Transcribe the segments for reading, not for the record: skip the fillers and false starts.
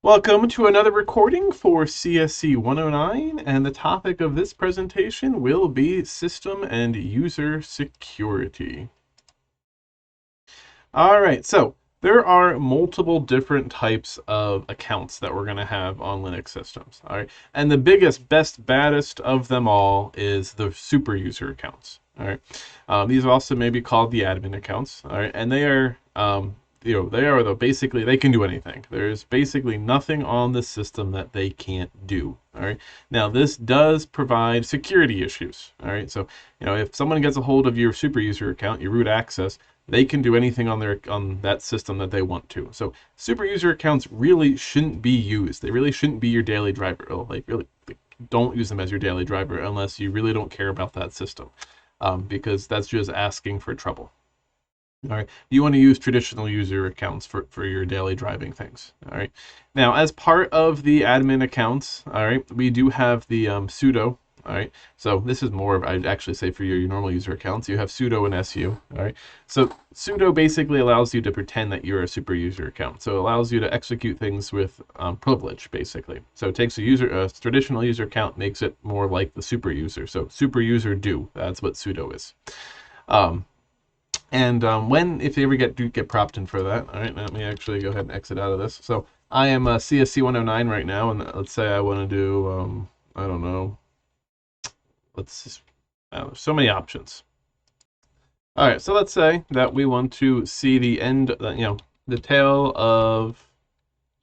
Welcome to another recording for CSC 109, and the topic of this presentation will be System and User Security. All right, so there are multiple different types of accounts that we're going to have on Linux systems. All right, and the biggest, best, baddest of them all is the super user accounts. All right, these also may be called the admin accounts. All right, and they are basically they can do anything. There's basically nothing on the system that they can't do. All right. Now this does provide security issues. All right. So if someone gets a hold of your super user account, your root access, they can do anything on that system that they want to. So super user accounts really shouldn't be used. They really shouldn't be your daily driver. Really, don't use them as your daily driver unless you really don't care about that system, because that's just asking for trouble. All right, you want to use traditional user accounts for your daily driving things. All right, now as part of the admin accounts, all right, we do have the sudo. All right, so this is more of, I'd actually say for your normal user accounts, you have sudo and su. All right, so sudo basically allows you to pretend that you're a super user account. So it allows you to execute things with privilege, basically. So it takes a traditional user account, makes it more like the super user. So super user do, that's what sudo is. If you ever get prompted for that, all right, let me actually go ahead and exit out of this. So I am CSC 109 right now, and let's say I want to do, I don't know, so many options. All right, so let's say that we want to see the end, the tail of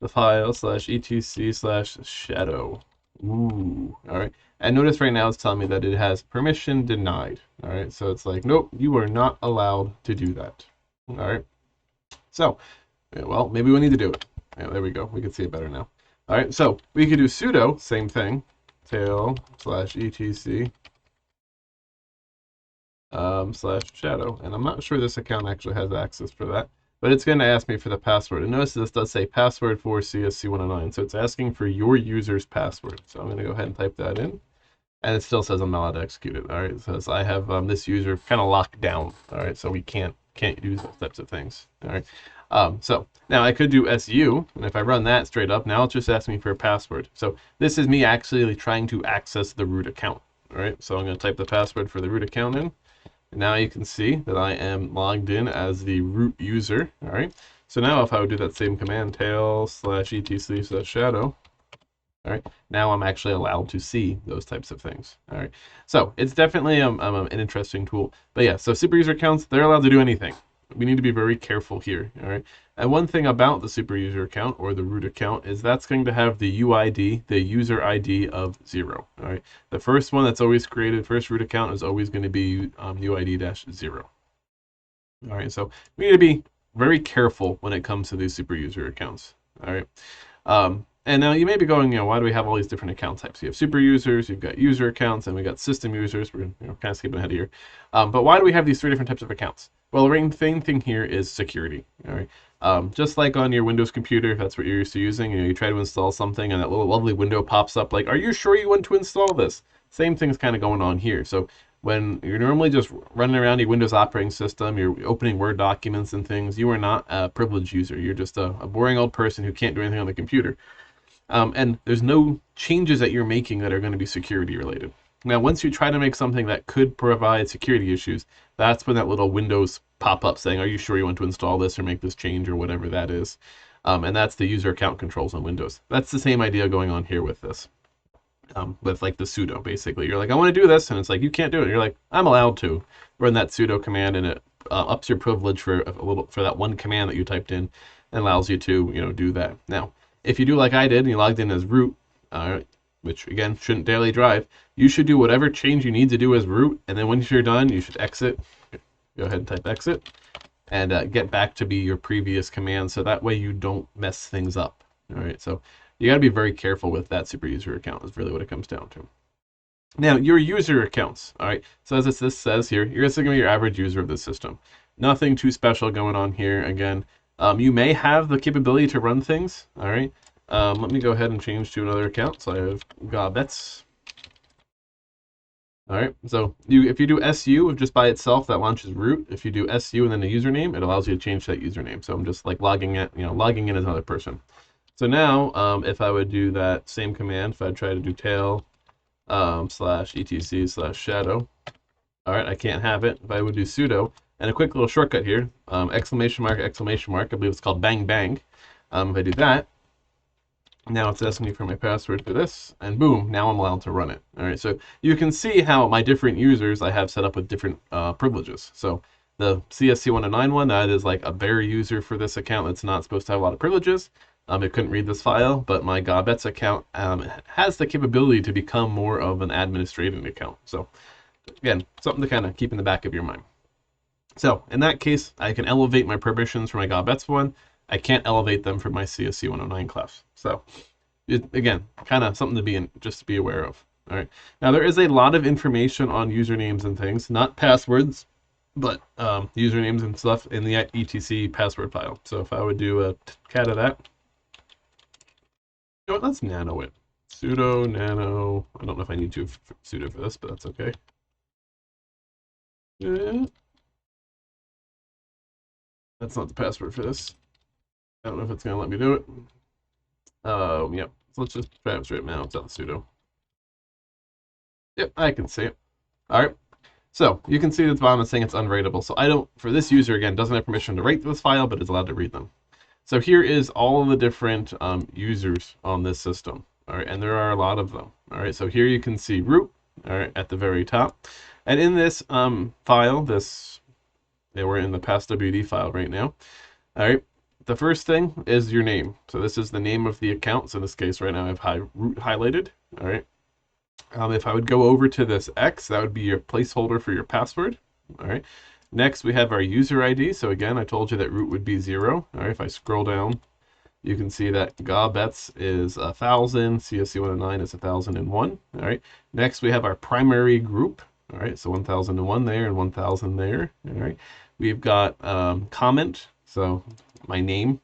the file /etc/shadow. Ooh, all right. And notice right now it's telling me that it has permission denied. All right, so it's like, nope, you are not allowed to do that. All right. So, well, maybe we need to do it. Yeah, there we go. We can see it better now. All right, so we could do sudo, same thing, tail /etc /shadow. And I'm not sure this account actually has access for that, but it's going to ask me for the password. And notice this does say password for CSC109, so it's asking for your user's password. So I'm going to go ahead and type that in, and it still says I'm not allowed to execute it. All right, it says I have this user kind of locked down. All right, so we can't do those types of things. All right, so now I could do su, and if I run that straight up, now it's just asking me for a password. So this is me actually trying to access the root account. All right, so I'm going to type the password for the root account in. Now you can see that I am logged in as the root user. All right. So now if I would do that same command, tail /etc/shadow, all right, now I'm actually allowed to see those types of things. All right. So it's definitely an interesting tool. But yeah, so super user accounts, they're allowed to do anything. We need to be very careful here. All right. And one thing about the super user account or the root account is that's going to have the UID, the user ID of 0. All right. The first one that's always created, first root account is always going to be UID-0. All right. So we need to be very careful when it comes to these super user accounts. All right. And now you may be going, why do we have all these different account types? You have super users, you've got user accounts, and we got system users. We're kind of skipping ahead here. But why do we have these 3 different types of accounts? Well, the main thing here is security. All right. Just like on your Windows computer, if that's what you're used to using, you try to install something and that little lovely window pops up like, are you sure you want to install this? Same thing's kind of going on here. So when you're normally just running around your Windows operating system, you're opening Word documents and things, you are not a privileged user. You're just a boring old person who can't do anything on the computer. And there's no changes that you're making that are going to be security related. Now, once you try to make something that could provide security issues, that's when that little Windows pop up saying, are you sure you want to install this or make this change or whatever that is? And that's the user account controls on Windows. That's the same idea going on here with this. With like the sudo, basically. You're like, I want to do this, and it's like, you can't do it. You're like, I'm allowed to. Run that sudo command, and it ups your privilege for that one command that you typed in and allows you to, do that. Now, if you do like I did, and you logged in as root, which again shouldn't daily drive, you should do whatever change you need to do as root, and then once you're done, you should exit. Go ahead and type exit, and get back to be your previous command, so that way you don't mess things up. All right, so you got to be very careful with that super user account is really what it comes down to. Now, your user accounts, all right, so as this says here, you're just going to be your average user of the system. Nothing too special going on here. Again, you may have the capability to run things, all right. Let me go ahead and change to another account. So I have Gobets. All right, so if you do SU just by itself, that launches root. If you do SU and then a username, it allows you to change that username. So I'm just like logging in as another person. So now, if I would do that same command, if I try to do tail slash etc slash shadow, all right, I can't have it. If I would do sudo, and a quick little shortcut here, exclamation mark, I believe it's called bang bang. If I do that, now it's asking me for my password for this, and boom, now I'm allowed to run it. All right, so you can see how my different users I have set up with different privileges. So the CSC 109 one, that is like a bare user for this account that's not supposed to have a lot of privileges. It couldn't read this file, but my Gobets account has the capability to become more of an administrating account. So again, something to kind of keep in the back of your mind. So in that case, I can elevate my permissions for my Gobets one. I can't elevate them for my CSC 109 class. So again, kind of something to just to be aware of. All right. Now there is a lot of information on usernames and things, not passwords, but usernames and stuff in the etc password file. So if I would do a cat of that, you know what, let's nano it. Sudo nano. I don't know if I need to sudo for this, but that's okay. That's not the password for this. I don't know if it's going to let me do it. Yep. So let's just try it straight now without the sudo. Yep, I can see it. All right. So you can see at the bottom it's saying it's unwritable. So I don't, for this user, again, doesn't have permission to write this file, but is allowed to read them. So here is all of the different users on this system. All right, and there are a lot of them. All right, so here you can see root, all right, at the very top. And in this file, we're in the passwd file right now. All right, the first thing is your name. So this is the name of the account. So in this case, right now I have root highlighted. All right. If I would go over to this X, that would be your placeholder for your password. All right. Next, we have our user ID. So again, I told you that root would be 0. All right. If I scroll down, you can see that Gobets is 1000, CSC109 is 1001. All right. Next, we have our primary group. All right. So 1001 there and 1000 there. All right. We've got comment. So my name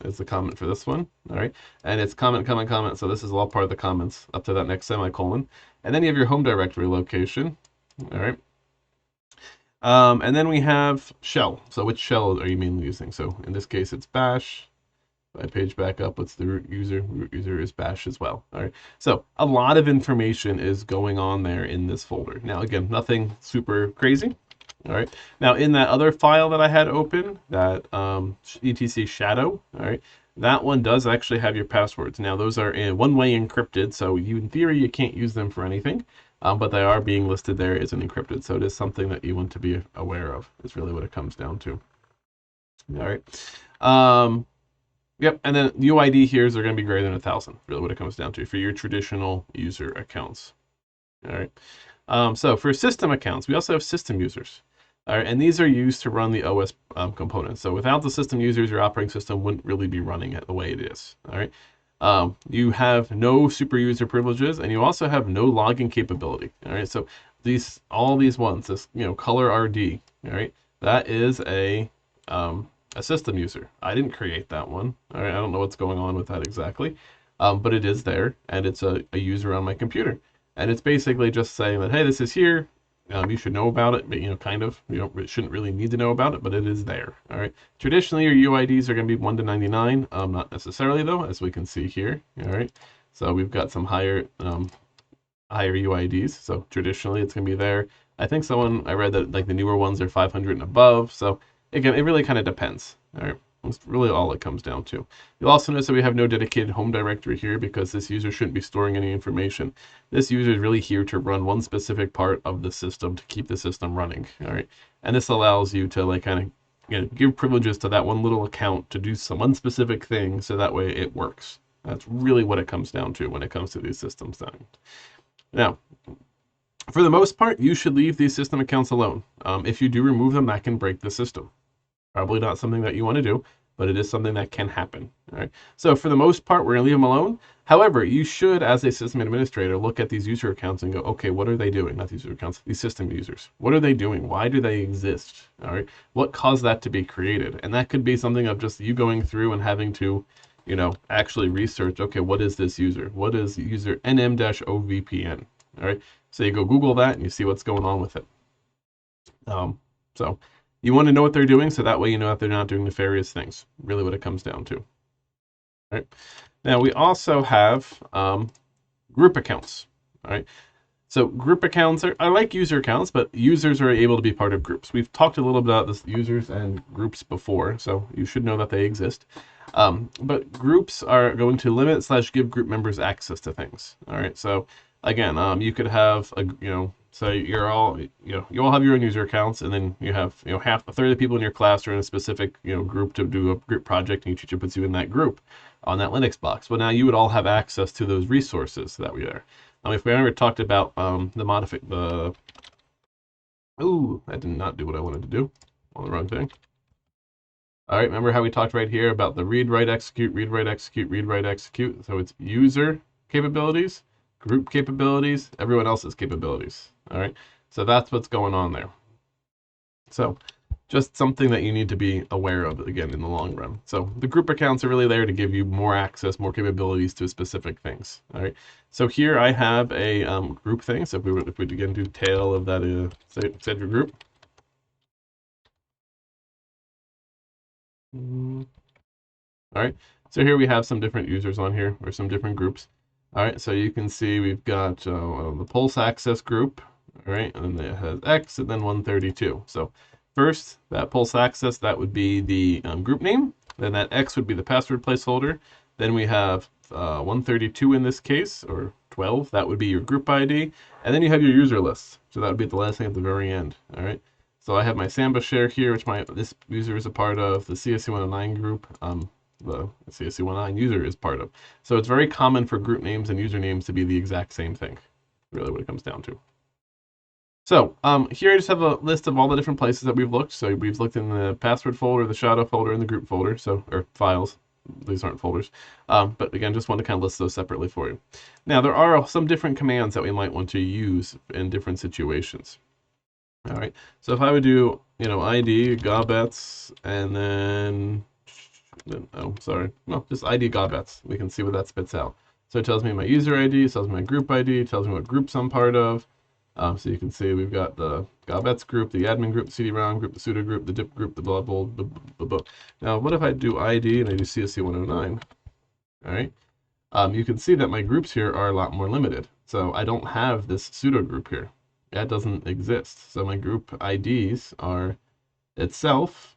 is the comment for this one. All right. And it's comment. So this is all part of the comments up to that next semicolon. And then you have your home directory location. All right. And then we have shell. So which shell are you mainly using? So in this case, it's bash. If I page back up, what's the root user? Root user is bash as well. All right. So a lot of information is going on there in this folder. Now, again, nothing super crazy. All right. Now, in that other file that I had open, that etc shadow, all right, that one does actually have your passwords. Now, those are in one-way encrypted, so in theory, you can't use them for anything, but they are being listed there as an encrypted, so it is something that you want to be aware of, is really what it comes down to. All right. Yep, and then UID here are going to be greater than 1000, really what it comes down to for your traditional user accounts. All right. So for system accounts, we also have system users. All right, and these are used to run the OS components. So without the system users, your operating system wouldn't really be running it the way it is. All right. You have no super user privileges, and you also have no logging capability. All right. So all these ones, this color RD. All right. That is a system user. I didn't create that one. All right. I don't know what's going on with that exactly, but it is there, and it's a user on my computer. And it's basically just saying that, hey, this is here. You should know about it, but kind of. You shouldn't really need to know about it, but it is there. All right. Traditionally, your UIDs are going to be 1 to 99. Not necessarily though, as we can see here. All right. So we've got some higher UIDs. So traditionally, it's going to be there. I think I read that like the newer ones are 500 and above. So again, it really kind of depends. All right. That's really all it comes down to. You'll also notice that we have no dedicated home directory here because this user shouldn't be storing any information. This user is really here to run one specific part of the system to keep the system running. All right, and this allows you to like kind of give privileges to that one little account to do some one specific thing, so that way it works. That's really what it comes down to when it comes to these systems. Now, for the most part, you should leave these system accounts alone. If you do remove them, that can break the system. Probably not something that you want to do, but it is something that can happen. All right. So for the most part, we're going to leave them alone. However, you should, as a system administrator, look at these user accounts and go, okay, what are they doing? Not these user accounts, these system users. What are they doing? Why do they exist? All right. What caused that to be created? And that could be something of just you going through and having to, actually research, okay, what is this user? What is user nm-ovpn? All right. So you go Google that and you see what's going on with it. So you want to know what they're doing, so that way you know that they're not doing nefarious things. Really what it comes down to. Right. Now we also have group accounts. All right. So group accounts I like user accounts, but users are able to be part of groups. We've talked a little bit about this users and groups before, so you should know that they exist. But groups are going to limit / give group members access to things. All right. So again, you could have so you all have your own user accounts, and then you have half a third of the people in your class are in a specific group to do a group project, and your teacher puts you in that group on that Linux box. Well, now you would all have access to those resources that we are. If we ever talked about ooh, I did not do what I wanted to do. On the wrong thing. All right, remember how we talked right here about the read, write, execute, read, write, execute, read, write, execute. So it's user capabilities, group capabilities, everyone else's capabilities. All right, so that's what's going on there. So just something that you need to be aware of, again, in the long run. So the group accounts are really there to give you more access, more capabilities to specific things. All right. So here I have a group thing. So if we again do tail of that set your group. All right. So here we have some different users on here, or some different groups. All right. So you can see we've got the pulse access group. All right, and then it has X and then 132. So first, that pulse access, that would be the group name. Then that X would be the password placeholder. Then we have 132 in this case, or 12. That would be your group ID. And then you have your user list. So that would be the last thing at the very end. All right. So I have my Samba share here, which this user is a part of, the CSC 109 group, the CSC 109 user is part of. So it's very common for group names and usernames to be the exact same thing, really what it comes down to. So here I just have a list of all the different places that we've looked. So we've looked in the password folder, the shadow folder, and the group folder, or files. These aren't folders. But again, just want to kind of list those separately for you. Now, there are some different commands that we might want to use in different situations. All right, so if I would do, ID, gobets, and then, just ID gobets, we can see what that spits out. So it tells me my user ID, it tells me my group ID, it tells me what groups I'm part of. So you can see we've got the gobets group, the admin group, the CD-ROM group, the sudo group, the dip group, the blah, blah, blah, blah, blah. Now, what if I do ID and I do CSC 109? All right, you can see that my groups here are a lot more limited. So I don't have this pseudo group here. That doesn't exist. So my group IDs are itself,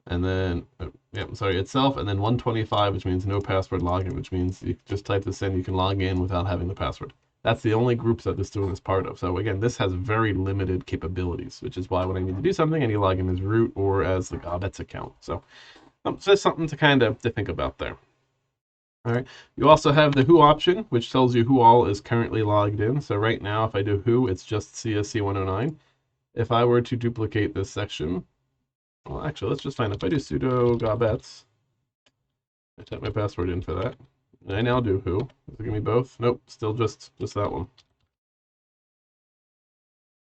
and then, itself, and then 125, which means no password login, which means you just type this in, you can log in without having the password. That's the only groups that this student is part of. So again, this has very limited capabilities, which is why when I need to do something, I need to log in as root or as the gobets account. So just something to kind of to think about there. All right. You also have the who option, which tells you who all is currently logged in. So right now, if I do who, it's just CSC 109. If I were to duplicate this section, well, actually, let's just find if I do sudo gobets, I type my password in for that. And I now do who. Does it give me both? Nope, still just that one.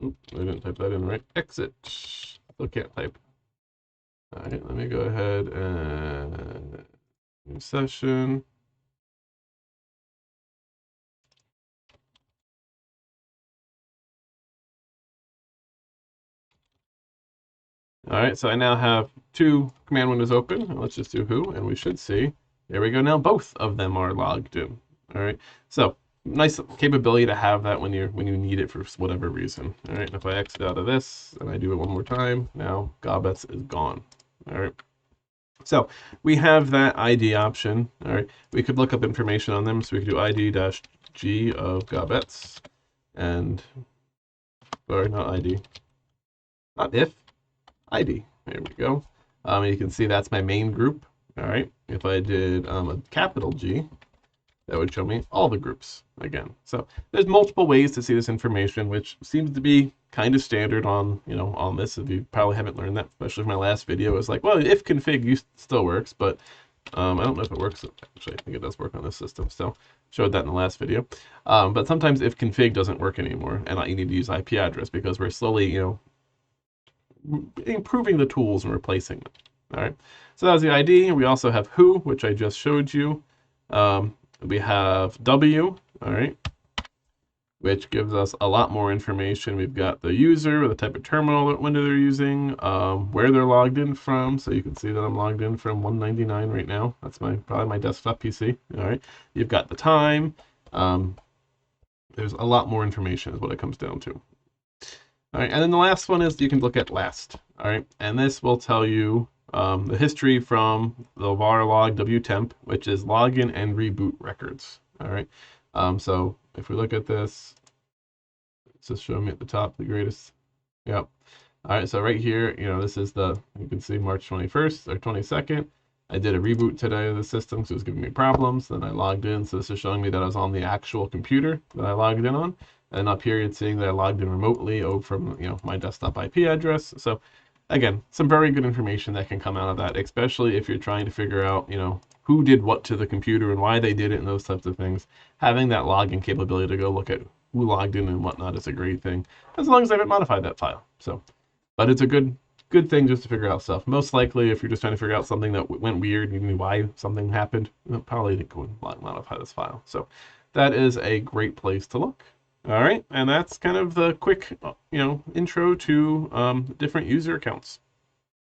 Oop, I didn't type that in right. Exit. Still can't type. All right, let me go ahead and new session. All right, so I now have two command windows open. Let's just do who, and we should see, there we go. Now both of them are logged in. All right, so nice capability to have that when you need it for whatever reason. All right, and if I exit out of this and I do it one more time, now gobets is gone. All right, so we have that ID option. All right, we could look up information on them, so we could do ID-G of gobets, and sorry, not ID, not if. ID. There we go. You can see that's my main group. All right. If I did a capital G, that would show me all the groups again. So there's multiple ways to see this information, which seems to be kind of standard on on this. If you probably haven't learned that, especially my last video is like, well, if config still works, but I don't know if it works. Actually, I think it does work on this system. So showed that in the last video. But sometimes if config doesn't work anymore, and you need to use IP address because we're slowly improving the tools and replacing them. All right, so that was the ID. We also have who, which I just showed you. We have W. All right, which gives us a lot more information. We've got the user, the type of terminal window they're using, where they're logged in from. So you can see that I'm logged in from 199 right now. That's probably my desktop PC. All right. You've got the time. There's a lot more information is what it comes down to. All right, and then the last one is you can look at last. All right, and this will tell you the history from the var log wtemp, which is login and reboot records. All right, so if we look at this, it's just showing me at the top the greatest. Yep. All right, so right here, this is you can see March 21st or 22nd. I did a reboot today of the system, so it was giving me problems. Then I logged in, so this is showing me that I was on the actual computer that I logged in on. And up here, it's seeing that I logged in remotely from my desktop IP address. So again, some very good information that can come out of that, especially if you're trying to figure out who did what to the computer and why they did it and those types of things. Having that login capability to go look at who logged in and whatnot is a great thing, as long as I haven't modified that file. So, but it's a good thing just to figure out stuff. Most likely, if you're just trying to figure out something that went weird, you knew why something happened, probably didn't go and modify this file. So that is a great place to look. All right, and that's kind of the quick, intro to different user accounts.